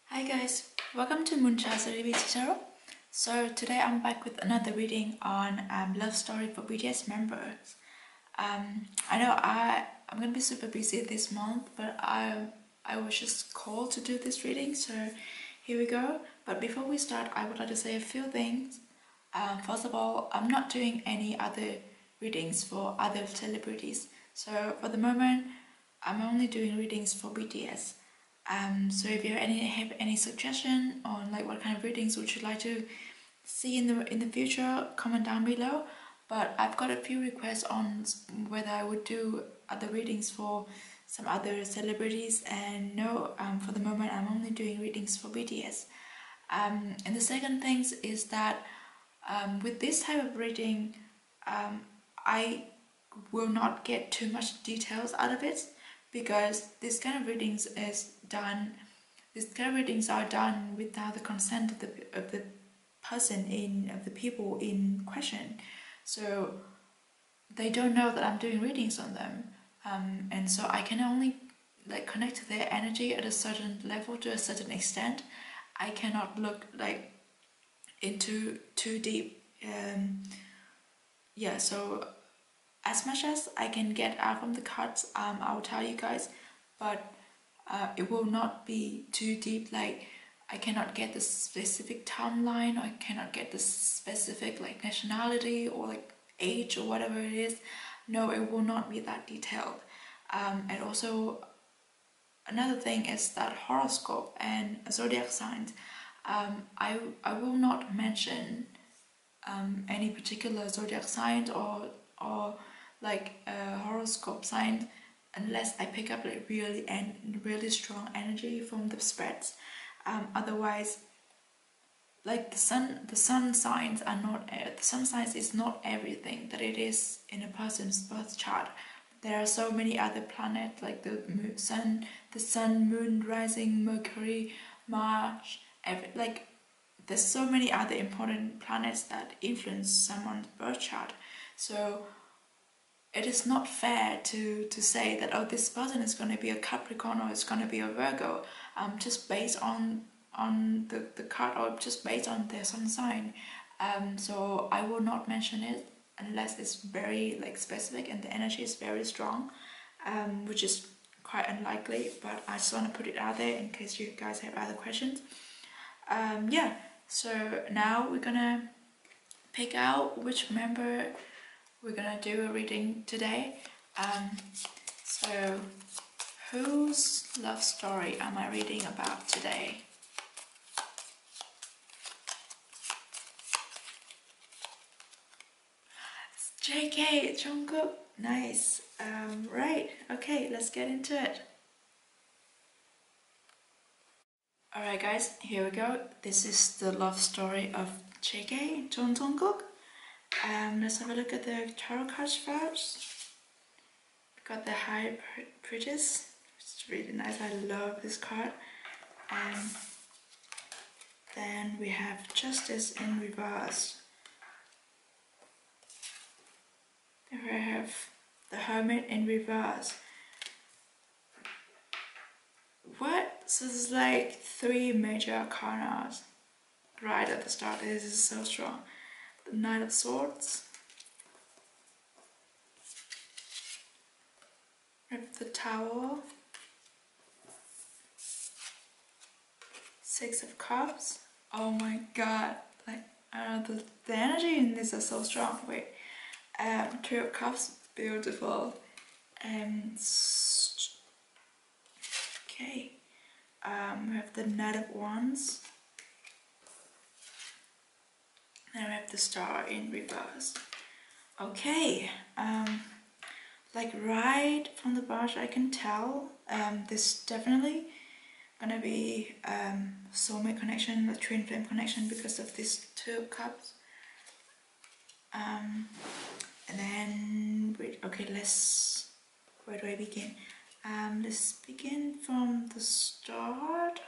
Hi guys, welcome to MoonChild Serendipity Tarot. So today I'm back with another reading on love story for BTS members. I know I'm gonna be super busy this month, but I was just called to do this reading, so here we go. But before we start, I would like to say a few things. First of all, I'm not doing any other readings for other celebrities. So for the moment, I'm only doing readings for BTS. So if you have any suggestion on like what kind of readings would you like to see in the future, comment down below. But I've got a few requests on whether I would do other readings for some other celebrities, and no, for the moment I'm only doing readings for BTS. And the second thing is that with this type of reading, I will not get too much details out of it, because this kind of readings are done without the consent of the person of the people in question. So they don't know that I'm doing readings on them, and so I can only like connect to their energy at a certain level, to a certain extent. I cannot look like into too deep. So as much as I can get out from the cards, I'll tell you guys, but it will not be too deep. Like I cannot get the specific timeline, or I cannot get the specific like nationality or like age or whatever it is. No, it will not be that detailed. And also another thing is that horoscope and zodiac signs. I will not mention any particular zodiac sign or like a horoscope sign unless I pick up like really strong energy from the spreads. Otherwise, like the sun signs are not the sun signs is not everything that it is in a person's birth chart. There are so many other planets like the sun, moon, rising, Mercury, Mars, there's so many other important planets that influence someone's birth chart. So it is not fair to say that, oh, this person is going to be a Capricorn or it's going to be a Virgo, just based on the card, or just based on their sun sign. So I will not mention it unless it's very like specific and the energy is very strong, which is quite unlikely, but I just want to put it out there in case you guys have other questions. So now we're gonna pick out which member we're gonna do a reading today. So whose love story am I reading about today? It's JK, Jungkook. Nice. Right, okay, let's get into it. Alright guys, here we go. This is the love story of JK, Jungkook. Let's have a look at the tarot cards first. We got the High Priestess, which is really nice. I love this card. And then we have Justice in reverse. Then we have the Hermit in reverse. What? So there's like 3 major arcana right at the start. This is so strong. The Knight of Swords. We have the Tower. 6 of Cups. Oh my god. Like, the energy in this is so strong. Wait. 2 of Cups. Beautiful. Okay. We have the Knight of Wands. Then we have the Star in reverse. Okay. Like right from the brush I can tell this definitely gonna be soulmate connection, a twin flame connection, because of these 2 of Cups. And then where do I begin? Let's begin from the start.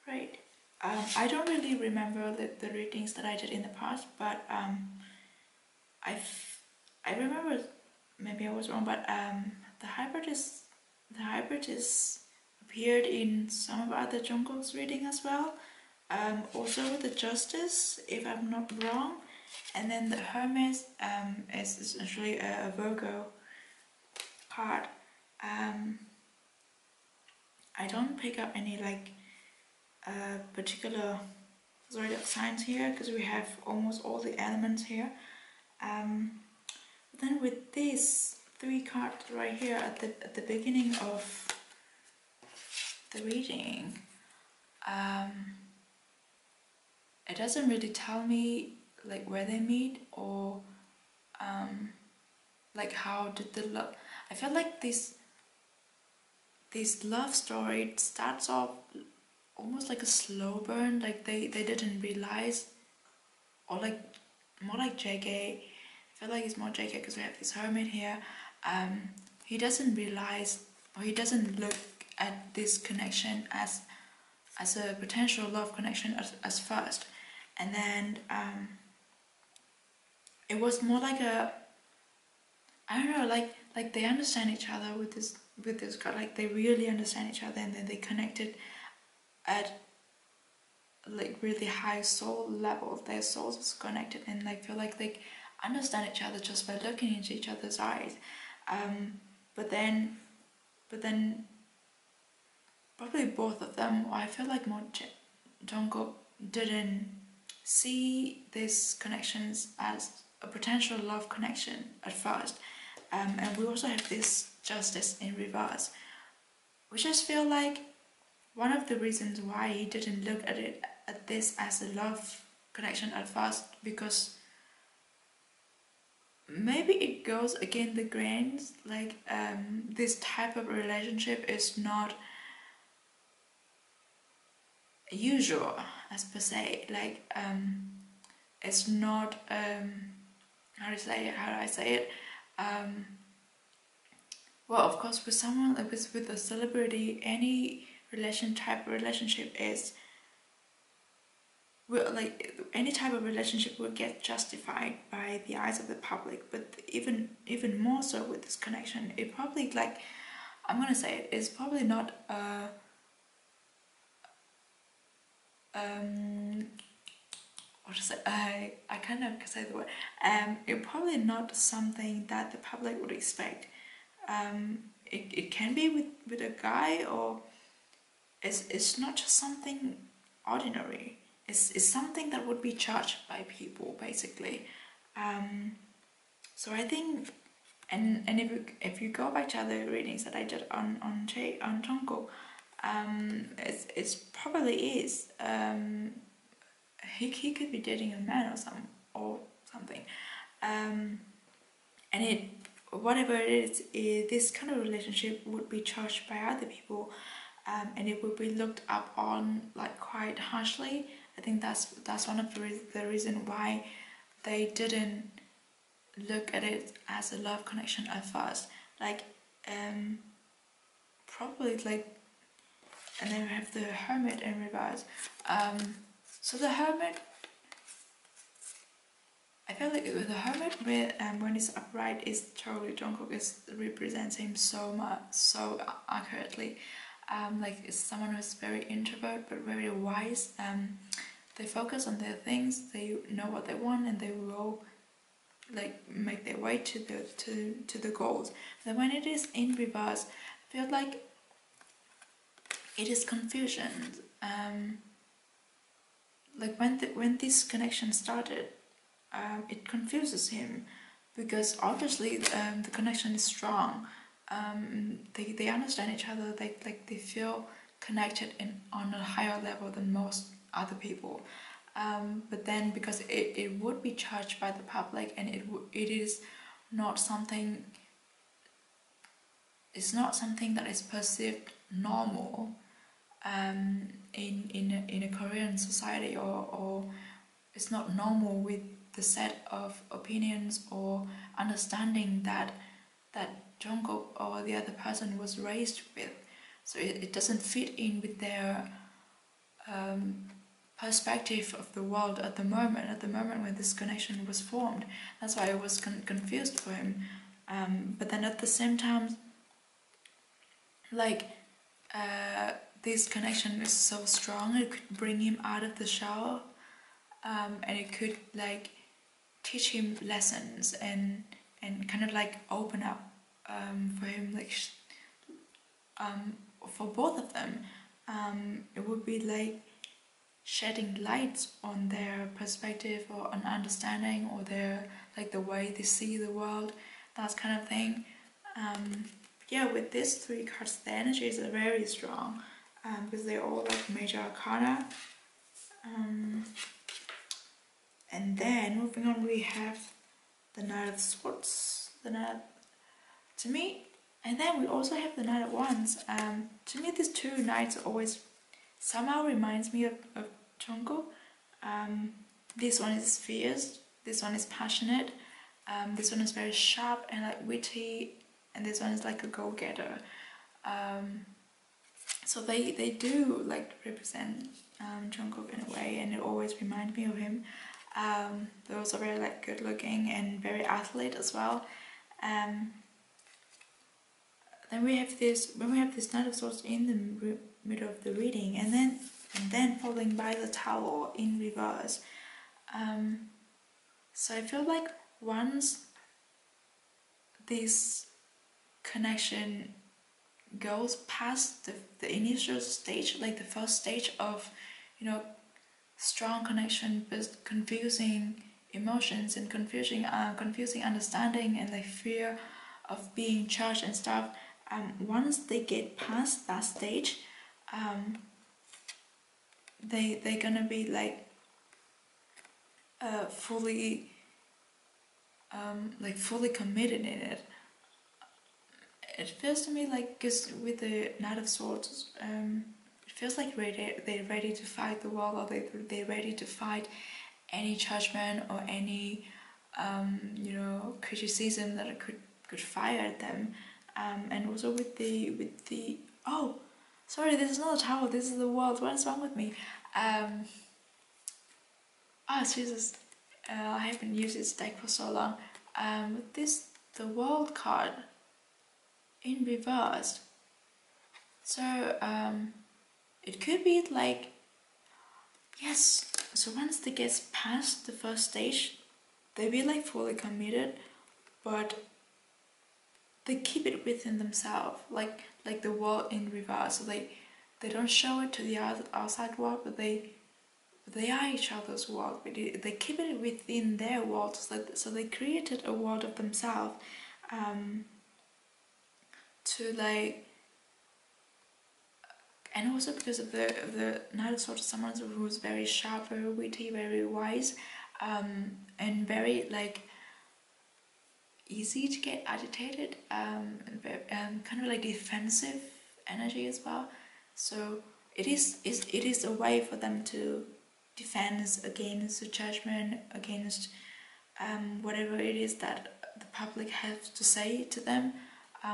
Right. I don't really remember the readings that I did in the past, but I remember, maybe I was wrong, but the High hybrid is appeared in some of other Jungkook's reading as well. Also with the Justice, if I'm not wrong. And then the Hermes is essentially a Virgo card. I don't pick up any like particular zodiac signs here because we have almost all the elements here. Then with these 3 cards right here at the beginning of the reading, it doesn't really tell me like where they meet or like how did the love. I feel like this love story starts off almost like a slow burn, like they didn't realize, or like more like JK. I feel like it's more JK because we have this hermit here. He doesn't realize, or he doesn't look at this connection as a potential love connection as first, and then it was more like a, I don't know, like they understand each other with this God, like they really understand each other, and then they connected at like really high soul level. Their souls was connected, and like feel like they understand each other just by looking into each other's eyes. But then probably both of them, or I feel like more Jungkook didn't see these connections as a potential love connection at first. And we also have this Justice in reverse, which I just feel like one of the reasons why he didn't look at this as a love connection at first, because maybe it goes against the grains, like this type of relationship is not usual as per se, like it's not how do I say it, well, of course with someone like with a celebrity, any relationship is, well, like any type of relationship will get justified by the eyes of the public, but even more so with this connection, it probably, like, I'm gonna say it, it's probably not what to say, I kind of say the word, it's probably not something that the public would expect. It can be with a guy, or it's not just something ordinary. It's something that would be judged by people, basically. So I think, and if you go back to other readings that I did on Jungkook, it's probably is. He could be dating a man or something, and it, whatever it is, this kind of relationship would be judged by other people, and it would be looked up on like quite harshly. I think that's one of the reason why they didn't look at it as a love connection at first. Like probably like, and then we have the Hermit in reverse. So the Hermit, I feel like with the Hermit, when it's upright, is totally Jungkook represents him so accurately. Like it's someone who's very introvert but very wise. They focus on their things. They know what they want, and they will like make their way to the goals. Then when it is in reverse, I feel like it is confusion. Like when this connection started, it confuses him, because obviously the connection is strong. They understand each other. They feel connected on a higher level than most other people. But then because it would be judged by the public, and it is not something. It's not something that is perceived normal in a Korean society, or it's not normal with the set of opinions or understanding that Jungkook or the other person was raised with. So it doesn't fit in with their perspective of the world at the moment when this connection was formed. That's why I was confused for him. But then at the same time, like this connection is so strong, it could bring him out of the shower, and it could like teach him lessons and kind of like open up for him, like for both of them. It would be like shedding light on their perspective or on understanding or their like the way they see the world, that kind of thing. Yeah, with these three cards, the energies are very strong because they're all like major arcana. And then moving on, we have the Knight of Swords, the Knight to me, and then we also have the Knight of Wands. To me, these two knights always somehow reminds me of Jungkook. This one is fierce, this one is passionate, this one is very sharp and like witty, and this one is like a go-getter. So they do like represent Jungkook in a way, and it always reminds me of him. They're also very like good looking and very athlete as well. Then we have this Knight of Swords in the middle of the reading, and then following by the Tower in reverse. So I feel like once this connection goes past the initial stage, like the first stage of, you know, strong connection but confusing emotions and confusing understanding and like fear of being judged and stuff, once they get past that stage, they're gonna be like fully committed in it. It feels to me like, because with the Knight of Swords, it feels like they're ready to fight the world, or they're ready to fight any judgment or any criticism that it could fire at them. And also with the oh, sorry, this is not a tower, this is the world. What is wrong with me? Jesus, I haven't used this deck for so long. With the world card in reverse. So it could be like, yes, so once they get past the first stage, they be like fully committed, but they keep it within themselves, like the world in reverse. So they don't show it to the outside world, but they are each other's world, but they keep it within their world. So they created a world of themselves, to like, and also because of the Knight of Swords, someone who's very sharp, very witty, very wise, and very like easy to get agitated, and kind of like defensive energy as well. So it is a way for them to defend against the judgment, against whatever it is that the public has to say to them.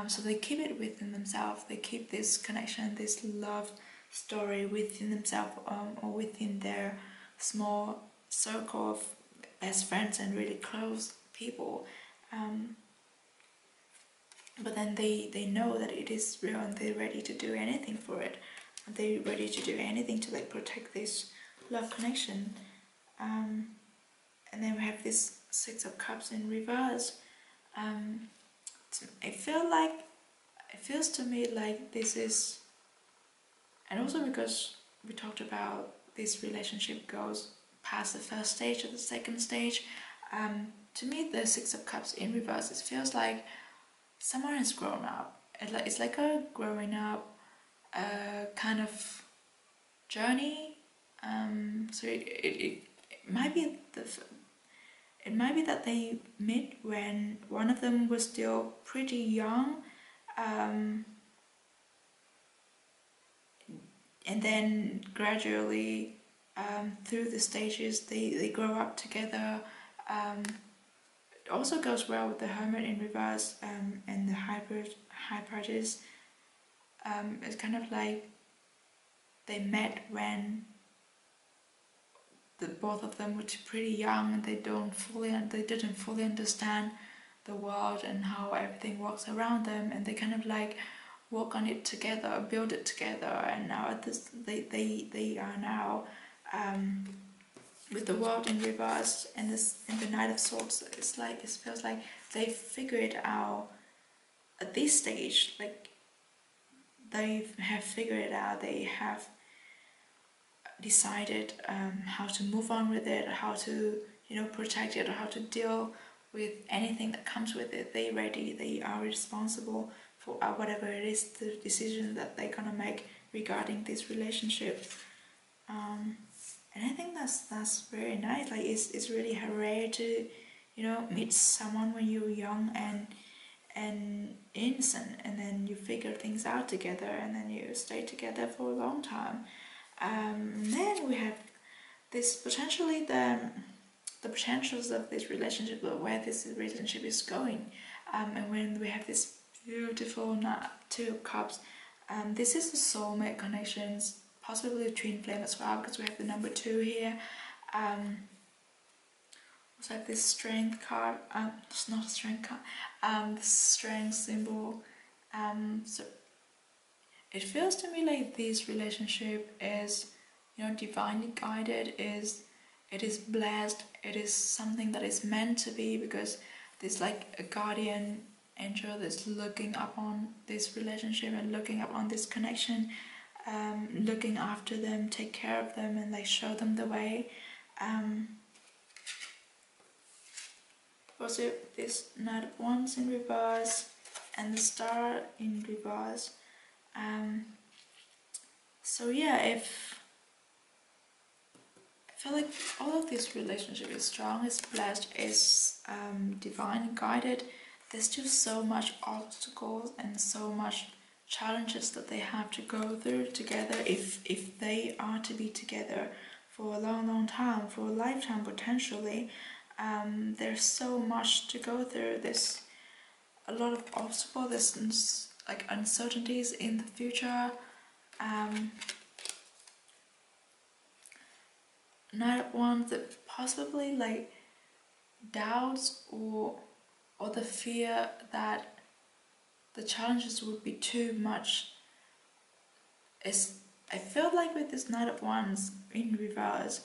So they keep it within themselves. They keep this connection, this love story within themselves, or within their small circle of best friends and really close people. But then they know that it is real, and they're ready to do anything for it. They're ready to do anything to like protect this love connection. And then we have this Six of Cups in reverse. It feels to me like this is, and also because we talked about this relationship goes past the first stage or the second stage, to me the Six of Cups in reverse, it feels like someone has grown up. It's like a growing up kind of journey. So it might be it might be that they met when one of them was still pretty young, and then gradually through the stages they grow up together. It also goes well with the Hermit in reverse, and the High Priestess. It's kind of like they met when both of them were pretty young, and they didn't fully understand the world and how everything works around them, and they kind of like work on it together, build it together, and now at this, they are now with the world in reverse and this in the Knight of Swords. It's like, it feels like they figured out at this stage, like they have figured it out, they have decided how to move on with it, how to, you know, protect it, or how to deal with anything that comes with it. They are responsible for whatever it is, the decision that they're gonna make regarding this relationship. And I think that's very nice. Like it's really rare to, you know, meet someone when you're young and innocent, and then you figure things out together, and then you stay together for a long time. Then we have this potentially the potentials of this relationship, or where this relationship is going. And when we have this beautiful Two of Cups, this is the soulmate connections, possibly a twin flame as well, because we have the number 2 here. Also have this strength card. It's not a strength card. The strength symbol. So it feels to me like this relationship is, you know, divinely guided. It is blessed. It is something that is meant to be, because there's like a guardian angel that's looking up on this relationship and looking up on this connection, looking after them, take care of them, and like show them the way. Also, this Knight of Wands in reverse and the Star in reverse. So yeah, I feel like all of this relationship is strong, is blessed, is divine guided. There's just so much obstacles and so much challenges that they have to go through together if they are to be together for a long time, for a lifetime potentially. There's so much to go through. There's a lot of obstacles, there's like uncertainties in the future. Knight of Wands, that possibly like doubts or the fear that the challenges would be too much. I feel like with this Knight of Wands in reverse,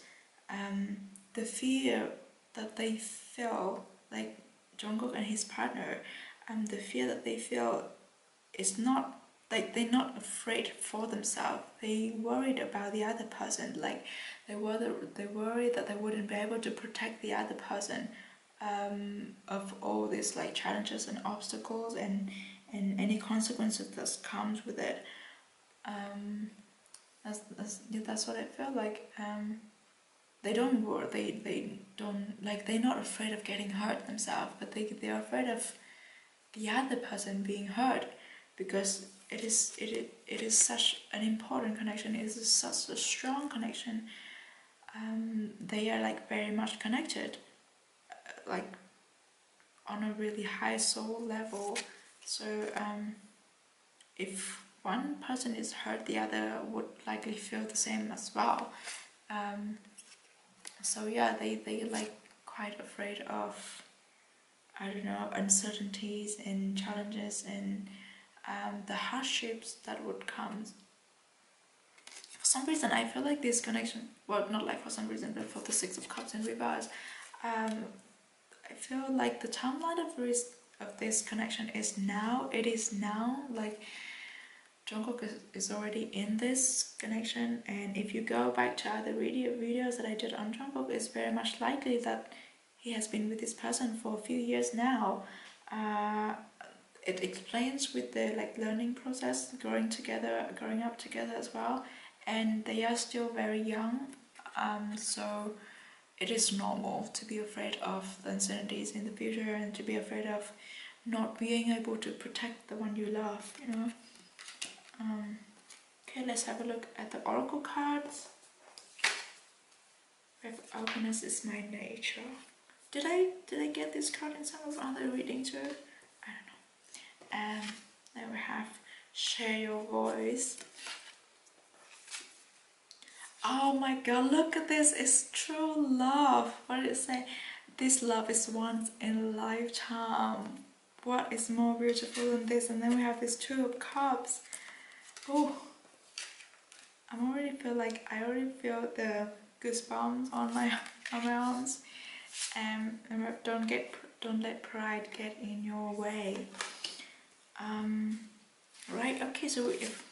the fear that they feel, like Jungkook and his partner, the fear that they feel is not, like they're not afraid for themselves. They worried about the other person. Like they worried that they wouldn't be able to protect the other person of all these like challenges and obstacles and any consequences that comes with it. That's what I feel like. They don't worry. They don't, like, they're not afraid of getting hurt themselves, but they're afraid of the other person being hurt, because it is such an important connection. It is such a strong connection. They are like very much connected, like on a really high soul level. So if one person is hurt, the other would likely feel the same as well. So yeah, they like quite afraid of, I don't know, uncertainties and challenges and the hardships that would come. For some reason, I feel like this connection, well, not like for some reason, but for the Six of Cups in reverse, I feel like the timeline of this connection is now. It is now. Like Jungkook is already in this connection, and if you go back to other videos that I did on Jungkook, it's very much likely that he has been with this person for a few years now. It explains with the like learning process, growing up together as well, and they are still very young. So it is normal to be afraid of the uncertainties in the future and to be afraid of not being able to protect the one you love, you know. Okay, let's have a look at the oracle cards. With openness is my nature. Did I get this card in some of other readings too? I don't know. Then we have share your voice. Oh my god, look at this. It's true love. What did it say? This love is once in a lifetime. what is more beautiful than this? And then we have this Two of Cups. Oh, I already feel the goosebumps on my arms. Remember, don't let pride get in your way. Right. Okay. So if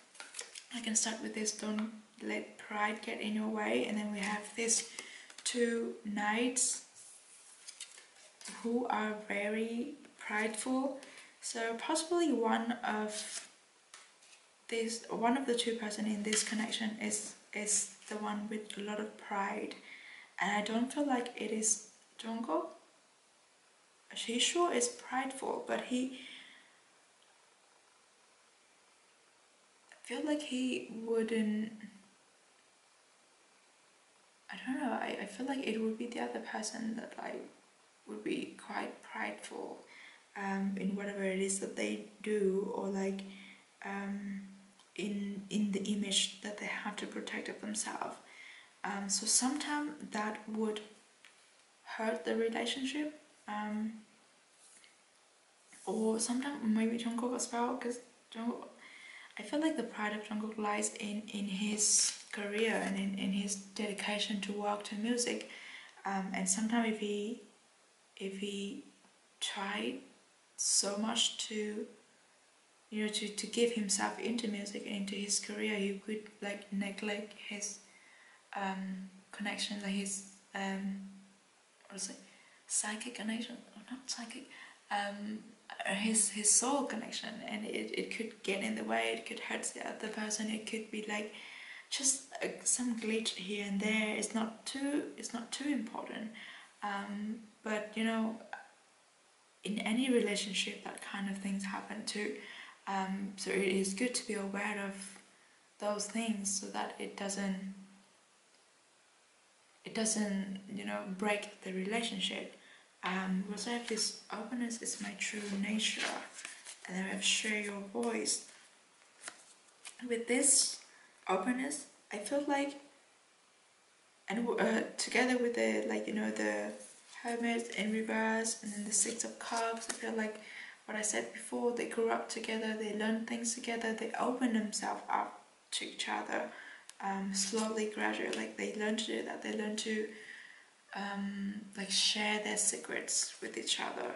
I can start with this, don't let pride get in your way, and then we have this two knights who are very prideful. So possibly one of the two person in this connection is the one with a lot of pride, and I don't feel like it is Jungkook. He sure is prideful, but I feel like he wouldn't. I don't know. I feel like it would be the other person that would be quite prideful in whatever it is that they do, or like in the image that they have to protect of themselves. So sometimes that would hurt the relationship, or sometimes maybe Jungkook as well, because I feel like the pride of Jungkook lies in his career and in his dedication to work to music, and sometimes if he tried so much to to give himself into music and into his career, he could like neglect his connection, like his what is it, psychic connection, or not psychic, his soul connection, and it could get in the way. It could hurt the other person. It could be like just some glitch here and there. It's not too important, but in any relationship that kind of things happen too. So it is good to be aware of those things so that it doesn't break the relationship. We also have this openness is my true nature, and then we have share your voice. With this openness, I feel like, and together with the the Hermit in reverse, and then the Six of Cups, I feel like what I said before, they grew up together, they learn things together, they open themselves up to each other, slowly, gradually. Like they learn to do that. They learn to like share their secrets with each other.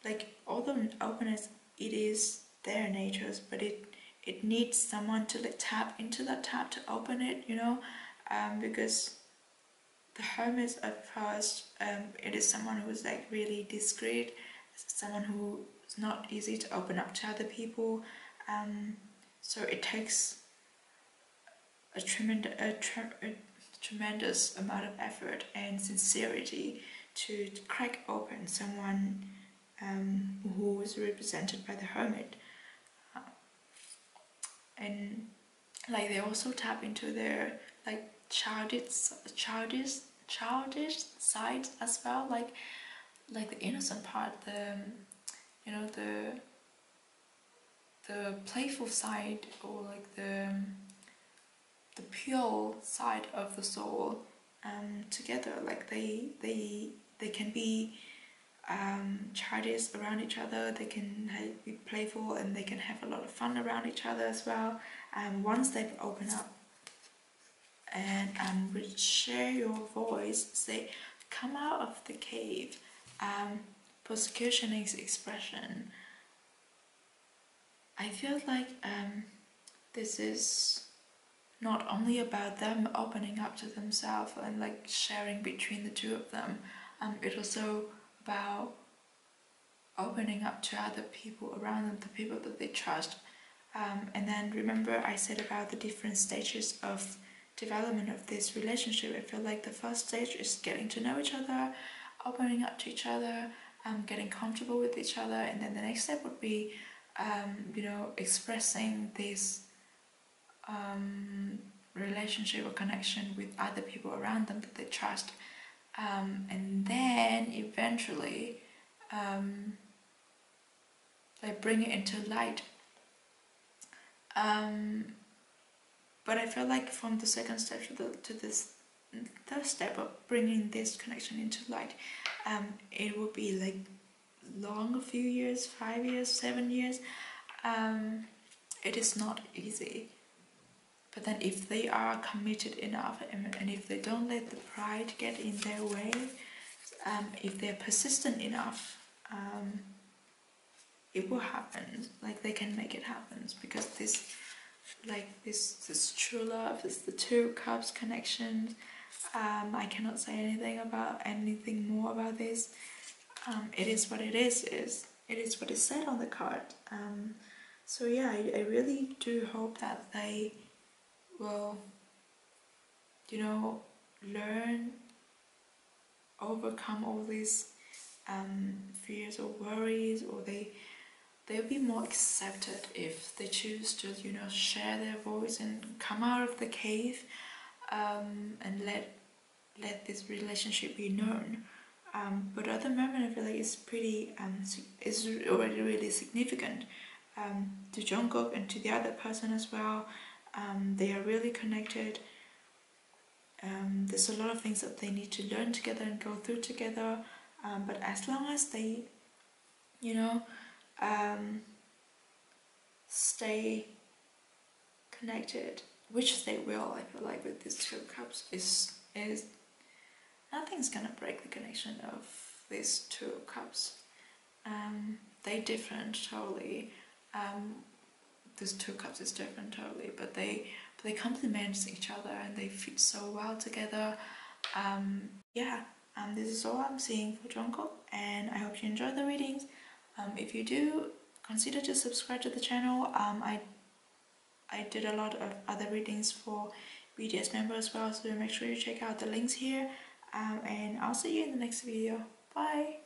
Like although openness, it is their natures, but it needs someone to like tap into that tap to open it, because the Hermit at first, it is someone who is like really discreet, someone who is not easy to open up to other people. So it takes a tremendous amount of effort and sincerity to crack open someone who is represented by the Hermit. And like they also tap into their like childish side as well, like the innocent part, the the playful side, or like the pure side of the soul together. Like they can be childish around each other, they can be playful, and they can have a lot of fun around each other as well. Once they've opened up and will share your voice, say, come out of the cave. Persecution is expression. I feel like this is not only about them opening up to themselves and like sharing between the two of them. It's also about opening up to other people around them, the people that they trust. And then remember I said about the different stages of development of this relationship. I feel like the first stage is getting to know each other, opening up to each other, getting comfortable with each other, and then the next step would be expressing this relationship or connection with other people around them that they trust, and then eventually they bring it into light. But I feel like from the second step to this third step of bringing this connection into light, it will be like long, a few years, 5 years, 7 years, it is not easy. But then if they are committed enough, and if they don't let the pride get in their way, if they're persistent enough, it will happen. Like, they can make it happen, because this, like this true love, is the Two of Cups connection. I cannot say anything more about this. It is what it is. It is what is said on the card. So yeah, I really do hope that they will, learn, overcome all these fears or worries, or they'll be more accepted if they choose to, share their voice and come out of the cave, and let this relationship be known. But at the moment, I feel like it's pretty, is already really significant to Jungkook and to the other person as well. They are really connected. There's a lot of things that they need to learn together and go through together. But as long as they, stay connected, which they will, I feel like with these Two of Cups, is nothing's gonna break the connection of these Two of Cups. They different totally. This Two of Cups is different totally, but they complement each other and they fit so well together. Yeah, this is all I'm seeing for Jungkook, and I hope you enjoy the readings. If you do, consider to subscribe to the channel. I did a lot of other readings for BTS members as well, so make sure you check out the links here. And I'll see you in the next video. Bye!